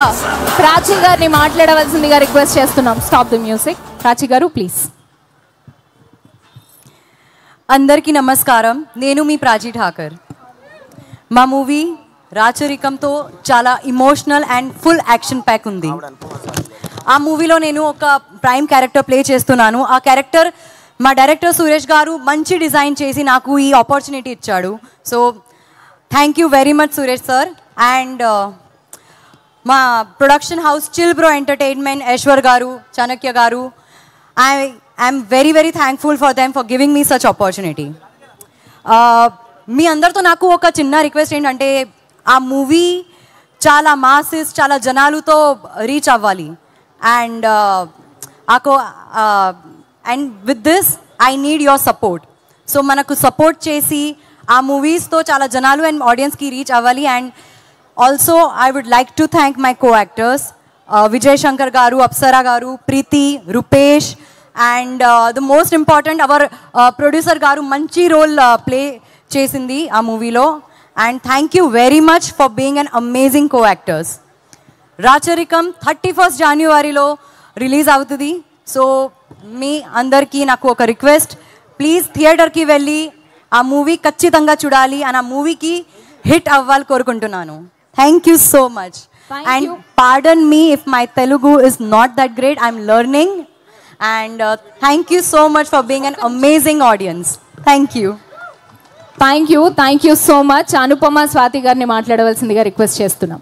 ప్రాచి గారిని మాట్లాడవలసిందిగా రిక్వెస్ట్ చేస్తున్నాం. Stop the music. ప్రాచి గారు ప్లీజ్. అందరికీ నమస్కారం. నేను మీ ప్రాచి ఠాకర్. మా మూవీ రాచరికంతో చాలా emotional and full action pack ఉంది. ఆ మూవీలో నేను ఒక ప్రైమ్ క్యారెక్టర్ ప్లే చేస్తున్నాను. ఆ క్యారెక్టర్ మా డైరెక్టర్ సురేష్ గారు మంచి డిజైన్ చేసి నాకు ఈ ఆపర్చునిటీ ఇచ్చాడు. So thank you very much Suresh sir. And మా production house chill bro entertainment Eshwar garu, Chanakya garu, I'm very very thankful for them for giving me such opportunity. మీ అందరితో నాకు ఒక చిన్న రిక్వెస్ట్ ఏంటంటే ఆ మూవీ చాలా మాసెస్, చాలా జనాలతో రీచ్ అవ్వాలి. And with this I need your support. So మనకు సపోర్ట్ చేసి ఆ మూవీస్తో చాలా జనాలు అండ్ ఆడియన్స్కి రీచ్ అవ్వాలి. And also I would like to thank my co actors Vijay Shankar garu, Apsara garu, Preethi, Rupesh, and the most important our producer garu మంచి రోల్ ప్లే చేసింది ఆ మూవీలో. And thank you very much for being an amazing co actors. Racharikam 31 జనవరిలో release అవుతుంది. So మీ అందరికీ నాకు ఒక request, please థియేటర్కి వెళ్ళి ఆ మూవీ ఖచ్చితంగా చూడాలి అండ్ ఆ మూవీకి హిట్ అవ్వాలి కోరుకుంటున్నాను. Thank you so much. And pardon me if my Telugu is not that great, I'm learning. And thank you so much for being an amazing audience. Thank you. Thank you so much. Anupama, Swathi గారిని మాట్లాడవలసిందిగా request చేస్తున్నాం.